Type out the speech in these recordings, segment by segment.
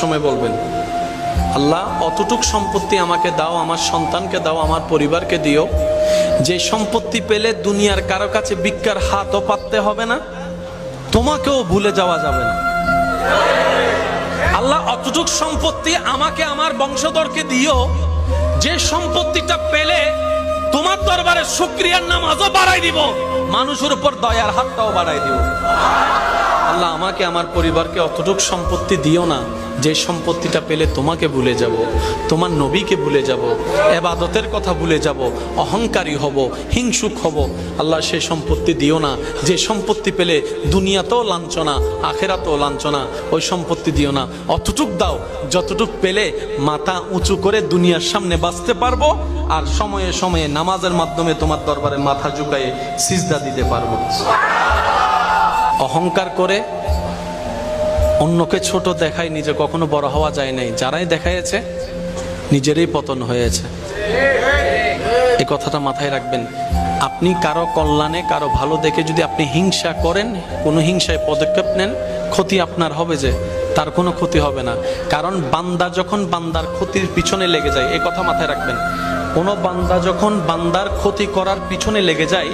সময় বলবেন, আল্লাহ অতটুক সম্পত্তি আমাকে দাও, আমার সন্তানকে দাও, আমার পরিবারকে দিও, যে সম্পত্তি পেলে দুনিয়ার কারো কাছে ভিক্ষার হাতও পাততে হবে না, তোমাকেও ভুলে যাওয়া যাবে না। আল্লাহ অতটুক সম্পত্তি আমাকে আমার বংশধরকে দিও, যে সম্পত্তিটা পেলে তোমার দরবারে শুকরিয়ার নামাজও বাড়াই দিব, মানুষের উপর দয়ার হাতটাও বাড়াই দিব। আল্লাহ আমাকে আমার পরিবারকে অতটুক সম্পত্তি দিও না, যে সম্পত্তিটা পেলে তোমাকে ভুলে যাব, তোমার নবীকে ভুলে যাব, ইবাদতের কথা ভুলে যাব, অহংকারী হব, হিংসুক হব। আল্লাহ সেই সম্পত্তি দিও না, যে সম্পত্তি পেলে দুনিয়াতেও লাঞ্ছনা, আখেরাতেও লাঞ্ছনা। ওই সম্পত্তি দিও না, অতটুক দাও যতটুক পেলে মাথা উঁচু করে দুনিয়ার সামনে বাঁচতে পারবো, আর সময়ে সময়ে নামাজের মাধ্যমে তোমার দরবারে মাথা ঝুঁকায়ে সিজদা দিতে পারবো। অহংকার করে অন্যকে ছোট দেখায়, নিজে কখনো বড় হওয়া যায় নাই। যারাই দেখাইছে নিজেরই পতন হয়েছে। এই কথাটা মাথায় রাখবেন। আপনি কারো কল্যাণে, কারো ভালো দেখে যদি আপনি হিংসা করেন, কোনো হিংসায় পদক্ষেপ নেন, ক্ষতি আপনার হবে, যে তার কোনো ক্ষতি হবে না। কারণ বান্দা যখন বান্দার ক্ষতির পিছনে লেগে যায়, এই কথা মাথায় রাখবেন, কোনো বান্দা যখন বান্দার ক্ষতি করার পিছনে লেগে যায়,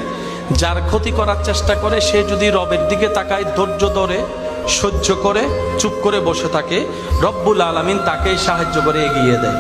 যার ক্ষতি করার চেষ্টা করে, সে যদি রবের দিকে তাকায়, ধৈর্য ধরে, সহ্য করে, চুপ করে বসে থাকে, রব্বুল আলামিন তাকেই সাহায্য করে এগিয়ে দেয়।